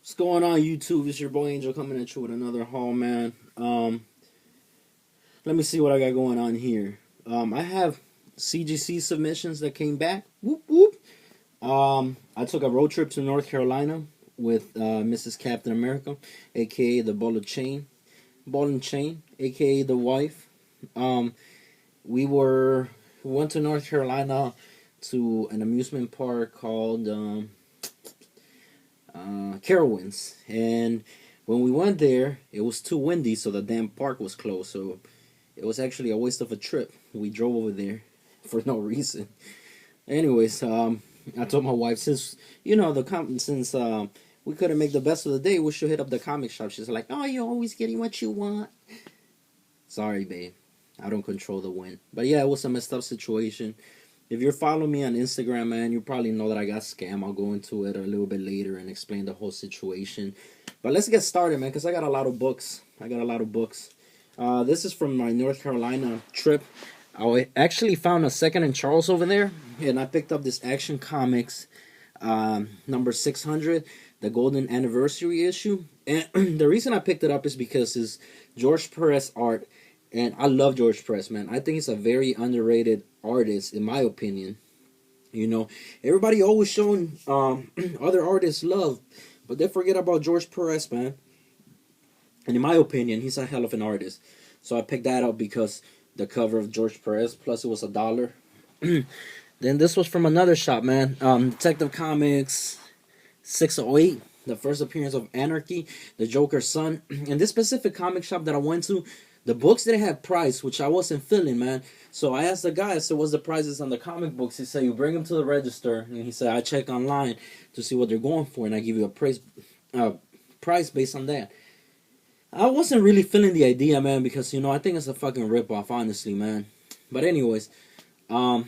What's going on, YouTube? It's your boy Angel coming at you with another haul, man. Let me see what I got going on here. I have CGC submissions that came back. Whoop whoop. I took a road trip to North Carolina with Mrs. Captain America, aka the Ball and Chain, aka the wife. Um, we went to North Carolina to an amusement park called Carowinds, and when we went there, it was too windy, so the damn park was closed. So it was actually a waste of a trip. We drove over there for no reason. Anyways, I told my wife, since we couldn't make the best of the day, we should hit up the comic shop. She's like, "Oh, you're always getting what you want." Sorry, babe. I don't control the wind. But yeah, it was a messed up situation. If you're following me on Instagram, man, you probably know that I got scammed. I'll go into it a little bit later and explain the whole situation. But let's get started, man, because I got a lot of books. This is from my North Carolina trip. I actually found a second in Charles over there, and I picked up this Action Comics number 600, the Golden Anniversary issue. And the reason I picked it up is because it's George Perez art. And I love George Perez, man. I think he's a very underrated artist, in my opinion. You know, everybody always showing other artists love, but they forget about George Perez, man. And in my opinion, he's a hell of an artist. So I picked that up because the cover of George Perez, plus it was $1. Then this was from another shop, man. Detective Comics 608, the first appearance of Anarchy, the Joker's son. And this specific comic shop that I went to, the books didn't have price, which I wasn't feeling, man. So I asked the guy, I said, "What's the prices on the comic books?" He said, "You bring them to the register." And he said, "I check online to see what they're going for, and I give you a price based on that." I wasn't really feeling the idea, man, because, I think it's a fucking ripoff, honestly, man. But anyways, I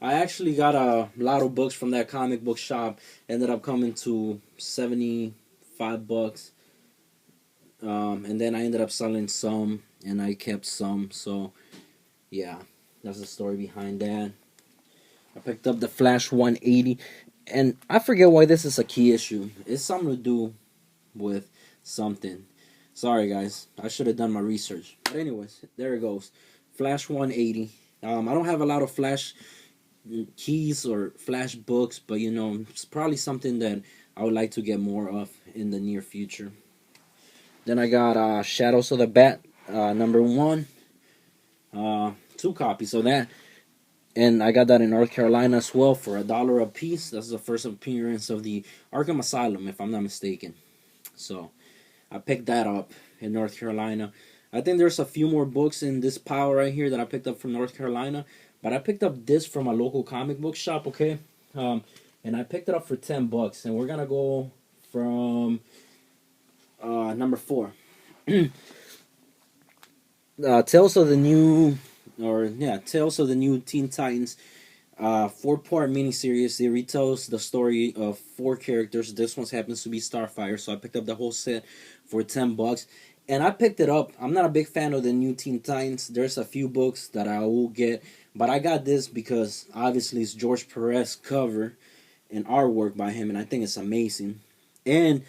actually got a lot of books from that comic book shop. Ended up coming to $75. And then I ended up selling some, and I kept some. So, yeah, that's the story behind that. I picked up the Flash 180, and I forget why this is a key issue. It's something to do with something. Sorry, guys. I should have done my research. But anyways, there it goes. Flash 180. I don't have a lot of Flash keys or Flash books, but, it's probably something that I would like to get more of in the near future. Then I got Shadows of the Bat, number 1. 2 copies of that. And I got that in North Carolina as well for $1 a piece. That's the first appearance of the Arkham Asylum, if I'm not mistaken. So, I picked that up in North Carolina. I think there's a few more books in this pile right here that I picked up from North Carolina. But I picked up this from a local comic book shop, okay? And I picked it up for $10. And we're going to go from number 4. Tales of the New Teen Titans 4-part miniseries. It retells the story of 4 characters. This one happens to be Starfire, so I picked up the whole set for $10. And I picked it up. I'm not a big fan of the New Teen Titans. There's a few books that I will get, but I got this because obviously it's George Perez cover and artwork by him, and I think it's amazing. And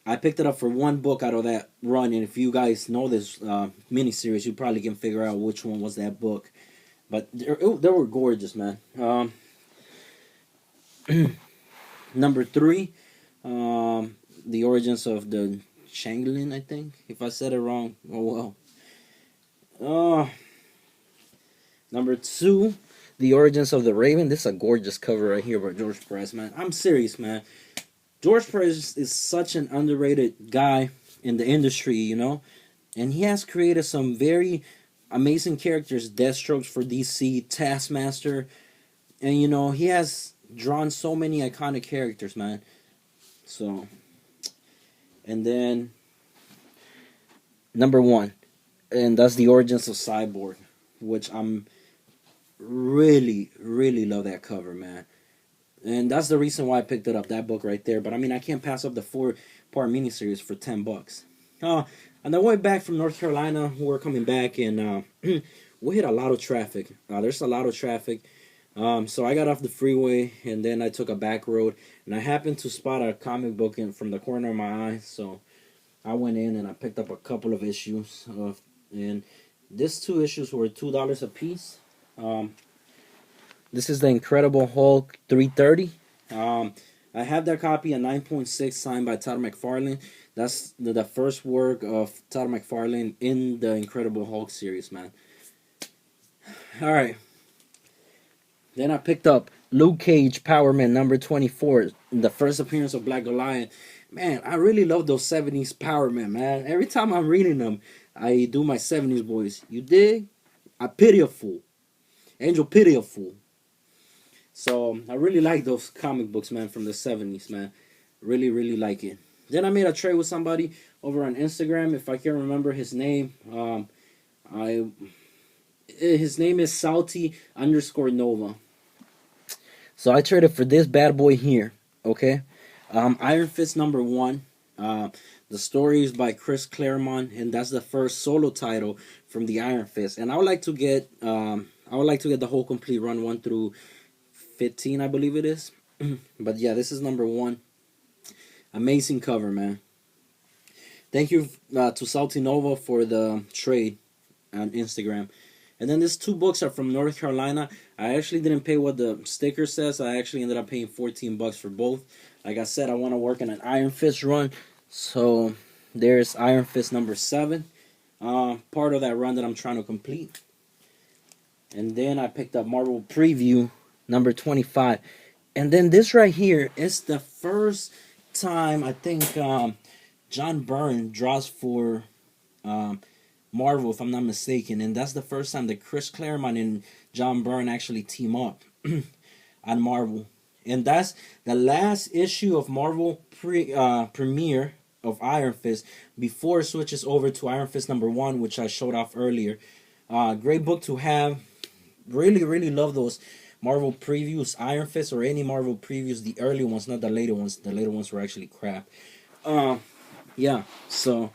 I picked it up for 1 book out of that run, and if you guys know this miniseries, you probably can figure out which one was that book. But they were gorgeous, man. Number 3, The Origins of the Changeling, I think. If I said it wrong, oh well. Number 2, The Origins of the Raven. This is a gorgeous cover right here by George Perez, man. I'm serious, man. George Perez is such an underrated guy in the industry, and he has created some very amazing characters. Deathstroke for DC, Taskmaster, and he has drawn so many iconic characters, man. So, and then number 1, and that's The Origins of Cyborg, which I'm really, really love that cover, man. And that's the reason why I picked it up, that book right there. But I mean, I can't pass up the 4-part miniseries for $10. On the way back from North Carolina, we're coming back, and we hit a lot of traffic. There's a lot of traffic. So I got off the freeway and then I took a back road and I happened to spot a comic book from the corner of my eye. So I went in and I picked up a couple of issues and these two issues were $2 a piece. This is the Incredible Hulk 330. I have that copy, a 9.6 signed by Todd McFarlane. That's the first work of Todd McFarlane in the Incredible Hulk series, man. All right. Then I picked up Luke Cage Power Man number 24, the first appearance of Black Goliath. Man, I really love those 70s Power Man, man. Every time I'm reading them, I do my 70s voice. You dig? I pity a fool. Angel pity a fool. So I really like those comic books, man, from the 70s, man. Really, really like it. Then I made a trade with somebody over on Instagram. If I can't remember his name, his name is Salty_Nova. So I traded for this bad boy here, okay? Iron Fist number 1. The story is by Chris Claremont, and that's the first solo title from the Iron Fist. And I would like to get the whole complete run 1 through 15, I believe it is. But yeah, this is number 1. Amazing cover, man. Thank you to Salty Nova for the trade on Instagram. And then these 2 books are from North Carolina. I actually didn't pay what the sticker says. I actually ended up paying $14 for both. Like I said, I want to work on an Iron Fist run. So there's Iron Fist number 7. Part of that run that I'm trying to complete. And then I picked up Marvel Preview number 25. And then this right here is the first time I think John Byrne draws for Marvel, if I'm not mistaken, and that's the first time that Chris Claremont and John Byrne actually team up on Marvel, and that's the last issue of Marvel premiere of Iron Fist before it switches over to Iron Fist number 1, which I showed off earlier. Great book to have. Really, really love those Marvel previews, Iron Fist or any Marvel previews, the early ones, not the later ones. The later ones were actually crap. Yeah, so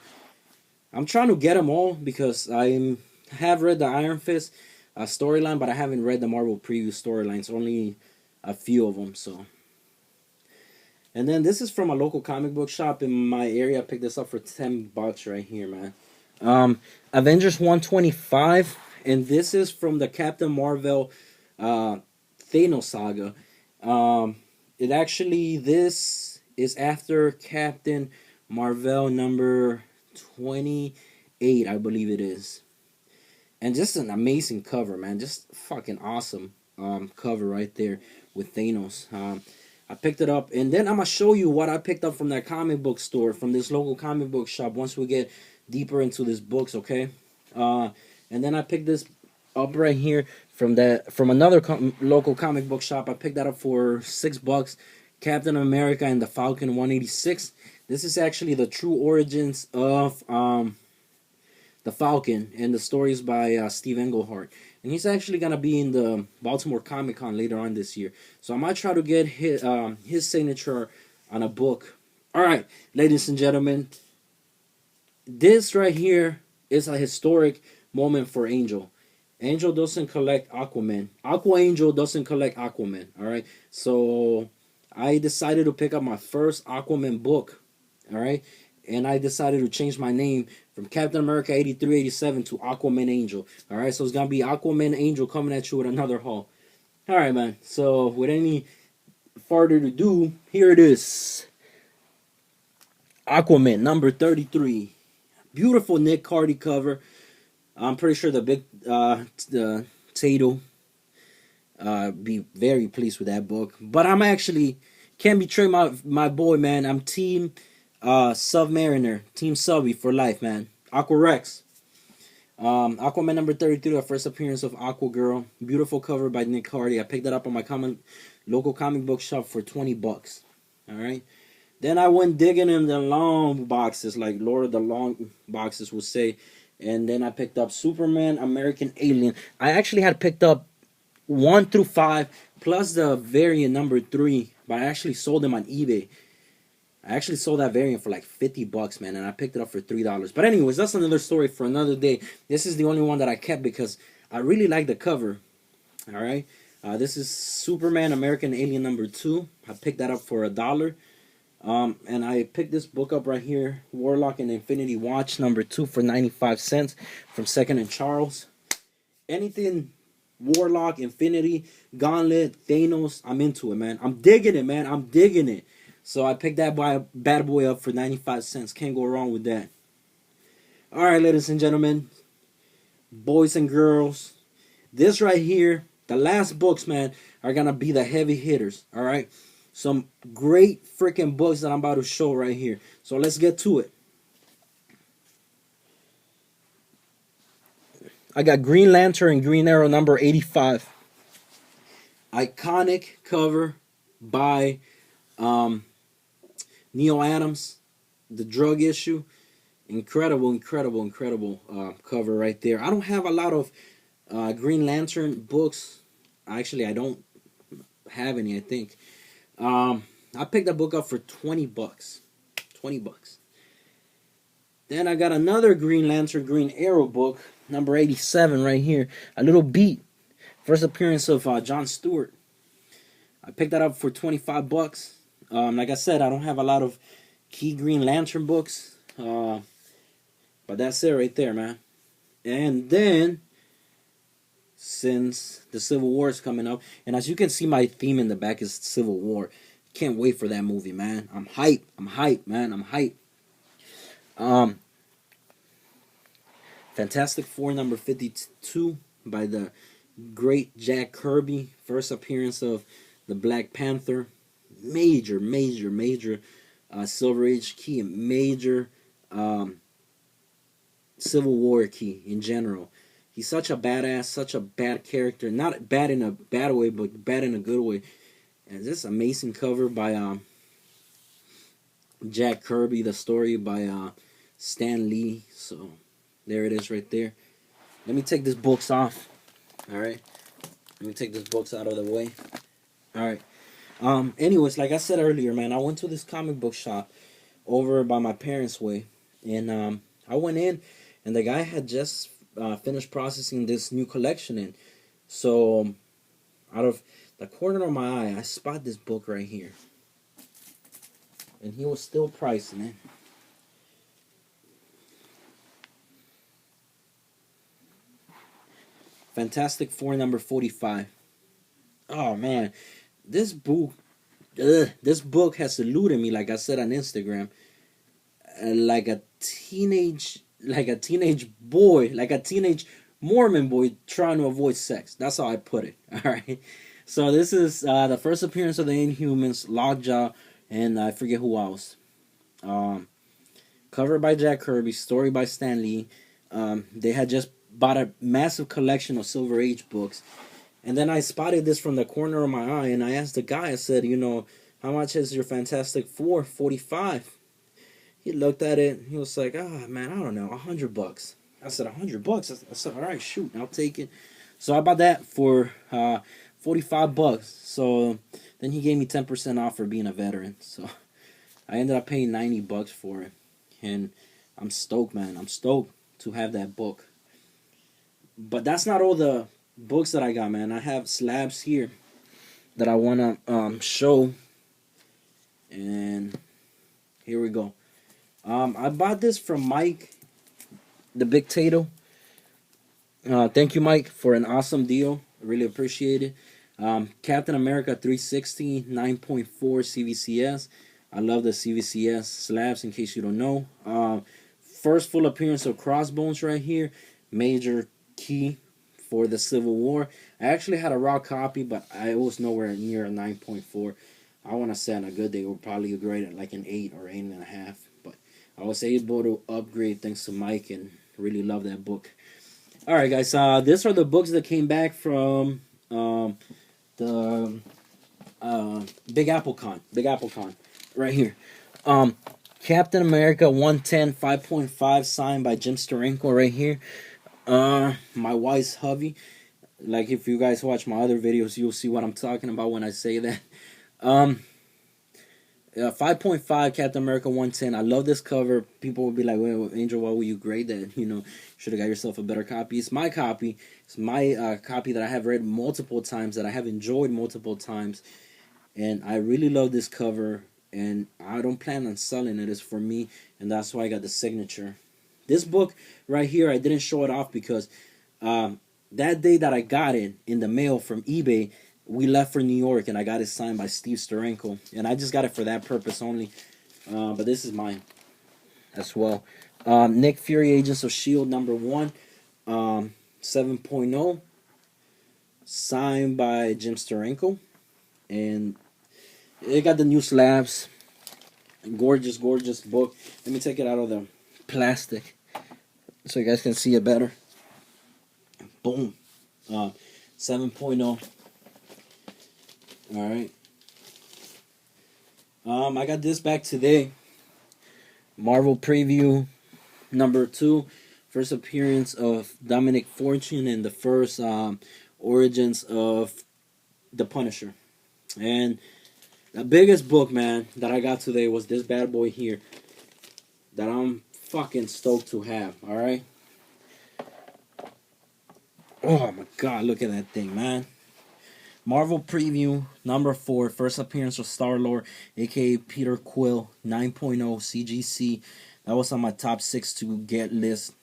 I'm trying to get them all because I have read the Iron Fist storyline, but I haven't read the Marvel preview storylines. Only a few of them. So, and then this is from a local comic book shop in my area. I picked this up for $10 right here, man. Avengers 125, and this is from the Captain Marvel Thanos saga. This is after Captain Marvel number 28, I believe it is. And just an amazing cover, man. Just fucking awesome cover right there with Thanos. I picked it up, and then I'm going to show you what I picked up from that comic book store, from this local comic book shop, once we get deeper into these books, okay? And then I picked this up right here from another local comic book shop. I picked that up for $6. Captain America and the Falcon 186. This is actually the true origins of the Falcon, and the story is by Steve Englehart. And he's actually going to be in the Baltimore Comic Con later on this year. So I might try to get his signature on a book. Alright, ladies and gentlemen, this right here is a historic moment for Angel. Angel doesn't collect Aquaman. Aqua Angel doesn't collect Aquaman. Alright, so I decided to pick up my first Aquaman book. Alright, and I decided to change my name from Captain America 8387 to Aquaman Angel. Alright, so it's going to be Aquaman Angel coming at you with another haul. Alright, man, so with any further ado, here it is. Aquaman number 33. Beautiful Nick Cardy cover. I'm pretty sure the Tato be very pleased with that book. But I'm actually can't betray my boy, man. I'm team Submariner, Team Subby for life, man. Aqua Rex. Aquaman number 33, the first appearance of Aqua Girl. Beautiful cover by Nick Cardy. I picked that up on my local comic book shop for $20. Alright. Then I went digging in the long boxes, like Lord of the Long boxes would say. And then I picked up Superman, American Alien. I actually had picked up 1 through 5, plus the variant number 3. But I actually sold them on eBay. I actually sold that variant for like $50, man, and I picked it up for $3. But anyways, that's another story for another day. This is the only one that I kept because I really like the cover. All right. This is Superman American Alien #2. I picked that up for $1. And I picked this book up right here, Warlock and Infinity Watch #2 for 95 cents from Second and Charles. Anything Warlock, Infinity, Gauntlet, Thanos, I'm into it, man. I'm digging it, man. I'm digging it. So I picked that bad boy up for 95 cents. Can't go wrong with that. All right, ladies and gentlemen, boys and girls, this right here, the last books, man, are going to be the heavy hitters, all right? Some great freaking books that I'm about to show right here. So let's get to it. I got Green Lantern and Green Arrow #85. Iconic cover by Neil Adams. The drug issue. Incredible cover right there. I don't have a lot of Green Lantern books. Actually, I don't have any, I think. I picked that book up for 20 bucks. 20 bucks. Then I got another Green Lantern, Green Arrow book, #87 right here. A Little Beat. First appearance of John Stewart. I picked that up for 25 bucks. Like I said, I don't have a lot of key Green Lantern books. But that's it right there, man. And then, since the Civil War is coming up, and as you can see, my theme in the back is Civil War. Can't wait for that movie, man. I'm hyped. I'm hyped, man. I'm hyped. Fantastic Four #52 by the great Jack Kirby. First appearance of the Black Panther. Major Silver Age key, and major Civil War key in general. He's such a badass, such a bad character. Not bad in a bad way, but bad in a good way. And this amazing cover by Jack Kirby. The story by Stan Lee. So there it is right there. Let me take these books off. Alright. Let me take these books out of the way. Alright. Anyways, like I said earlier, man, I went to this comic book shop over by my parents' way. And I went in, and the guy had just finished processing this new collection in. So, out of the corner of my eye, I spot this book right here. And he was still pricing it. Fantastic Four #45. Oh man, this book has eluded me, like I said on Instagram, like a teenage boy, like a teenage Mormon boy trying to avoid sex. That's how I put it. All right. So this is the first appearance of the Inhumans, Lockjaw, and I forget who else. Cover by Jack Kirby, story by Stan Lee. They had just bought a massive collection of Silver Age books. And then I spotted this from the corner of my eye, and I asked the guy, I said, how much is your Fantastic Four? 45. He looked at it, he was like, man, I don't know, $100. I said, $100? I said, all right, shoot, I'll take it. So I bought that for 45 bucks. So then he gave me 10% off for being a veteran. So I ended up paying 90 bucks for it. And I'm stoked, man. I'm stoked to have that book. But that's not all the books that I got, man. I have slabs here that I want to show. And here we go. I bought this from Mike, the Big Tato. Thank you, Mike, for an awesome deal. I really appreciate it. Captain America 360 9.4 CVCS. I love the CVCS slabs, in case you don't know. First full appearance of Crossbones right here. Major key for the Civil War. I actually had a raw copy, but I was nowhere near a 9.4. I want to say on a good day, we'll probably grade it like an 8 or 8.5. But I was able to upgrade thanks to Mike, and really love that book. Alright, guys, these are the books that came back from the Big Apple Con. Big Apple Con. Right here. Captain America 110 5.5 signed by Jim Steranko right here. My wife's hubby. Like, if you guys watch my other videos, you'll see what I'm talking about when I say that. 5.5 Captain America 110. I love this cover. People would be like, "Well, Angel, why would you grade that? Should have got yourself a better copy." It's my copy. It's my copy that I have read multiple times, that I have enjoyed multiple times, and I really love this cover. And I don't plan on selling it. It's for me, and that's why I got the signature. This book right here, I didn't show it off because that day that I got it in the mail from eBay, we left for New York, and I got it signed by Steve Steranko, and I just got it for that purpose only. But this is mine as well. Nick Fury, Agents of S.H.I.E.L.D. #1, 7.0, signed by Jim Steranko, and it got the new slabs. Gorgeous, gorgeous book. Let me take it out of the plastic so you guys can see it better. Boom. 7.0. Alright. I got this back today. Marvel Preview #2. First appearance of Dominic Fortune and the first origins of the Punisher. And the biggest book, man, that I got today was this bad boy here. That I'm fucking stoked to have, alright? Oh my god, look at that thing, man. Marvel Preview #4, first appearance of Star-Lord, aka Peter Quill, 9.0 CGC. That was on my top 6 to get list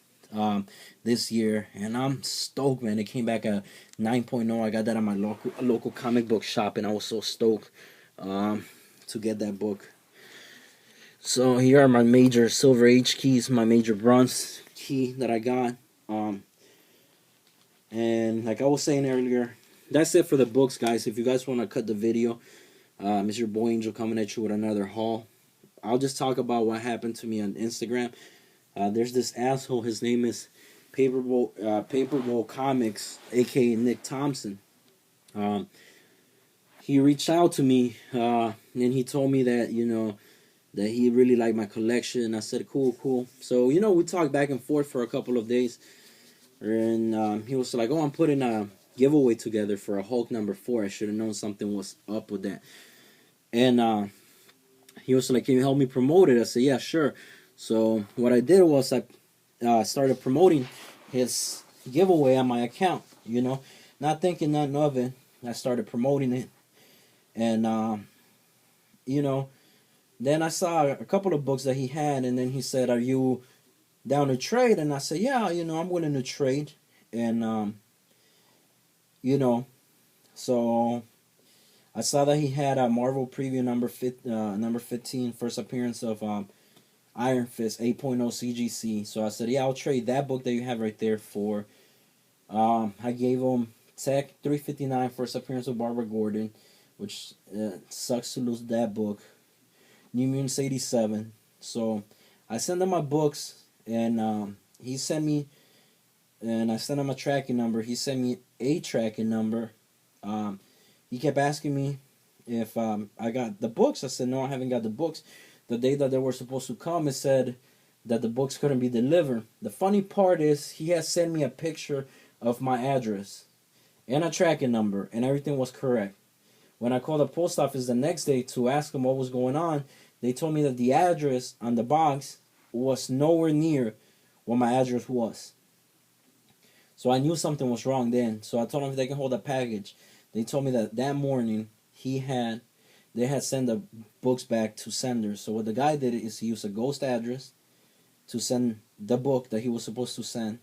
this year, and I'm stoked, man. It came back at 9.0. I got that at my local comic book shop, and I was so stoked to get that book. So here are my major Silver Age keys, my major bronze key that I got. And like I was saying earlier, that's it for the books, guys. If you guys want to cut the video, it's your boy Angel coming at you with another haul. I'll just talk about what happened to me on Instagram. There's this asshole. His name is Paperbowl Comics, aka Nick Thompson. He reached out to me, and he told me that that he really liked my collection. I said, cool. So we talked back and forth for a couple of days, and he was like, "Oh, I'm putting a giveaway together for a Hulk #4. I should have known something was up with that." And he was like, "Can you help me promote it?" I said, "Yeah, sure." So what I did was I started promoting his giveaway on my account. Not thinking nothing of it. I started promoting it, and then I saw a couple of books that he had, and then he said, "Are you down to trade?" And I said, "Yeah, I'm willing to trade." And so I saw that he had a Marvel Preview number 15, first appearance of Iron Fist 8.0 CGC. So I said, "Yeah, I'll trade that book that you have right there for." I gave him Tech 359, first appearance of Barbara Gordon, which sucks to lose that book. New Mutants 87. So I sent him my books, and he sent me, and I sent him a tracking number. He sent me a tracking number. He kept asking me if I got the books. I said, "No, I haven't got the books." The day that they were supposed to come, it said that the books couldn't be delivered. The funny part is he had sent me a picture of my address and a tracking number, and everything was correct. When I called the post office the next day to ask them what was going on, they told me that the address on the box was nowhere near what my address was. So I knew something was wrong then. So I told them if they can hold a package. They told me that morning they had sent the books back to senders. So what the guy did is he used a ghost address to send the book that he was supposed to send.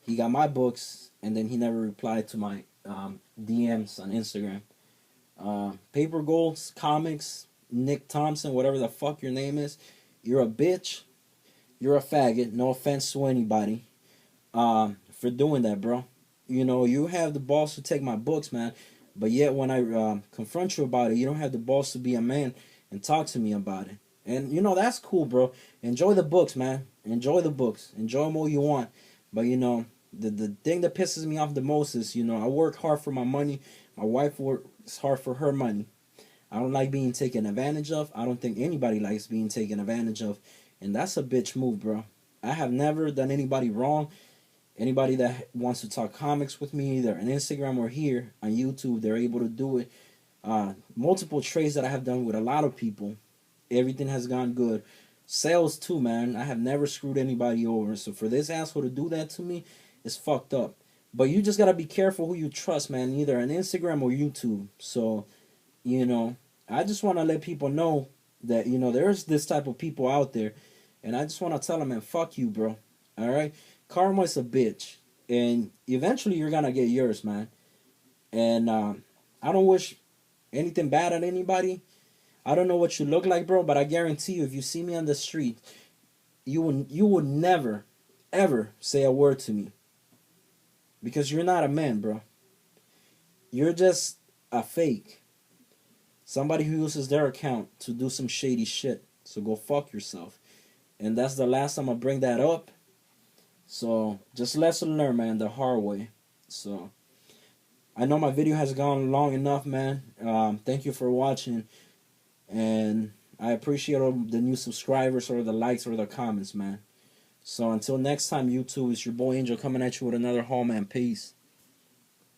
He got my books, and then he never replied to my DMs on Instagram. Paper Golds Comics, Nick Thompson, whatever the fuck your name is, you're a bitch. You're a faggot. No offense to anybody for doing that, bro. You have the balls to take my books, man. But yet when I confront you about it, you don't have the balls to be a man and talk to me about it. And, that's cool, bro. Enjoy the books, man. Enjoy the books. Enjoy them all you want. But, the thing that pisses me off the most is, I work hard for my money. My wife works hard for her money. I don't like being taken advantage of. I don't think anybody likes being taken advantage of. And that's a bitch move, bro. I have never done anybody wrong. Anybody that wants to talk comics with me, either on Instagram or here on YouTube, they're able to do it. Multiple trades that I have done with a lot of people. everything has gone good. Sales too, man. I have never screwed anybody over. So for this asshole to do that to me, it's fucked up. But you just gotta be careful who you trust, man. Either on Instagram or YouTube. So, you know, I just want to let people know that, you know, there's this type of people out there. And I just want to tell them, man, fuck you, bro. All right? Karma is a bitch. And eventually you're going to get yours, man. And I don't wish anything bad on anybody. I don't know what you look like, bro, but I guarantee you, if you see me on the street, you would never, ever say a word to me. Because you're not a man, bro. You're just a fake. Somebody who uses their account to do some shady shit. So go fuck yourself. And that's the last time I bring that up. So just lesson learned, man, the hard way. So I know my video has gone long enough, man. Thank you for watching. And I appreciate all the new subscribers or the likes or the comments, man. So until next time, YouTube, it's your boy Angel coming at you with another haul, man. Peace.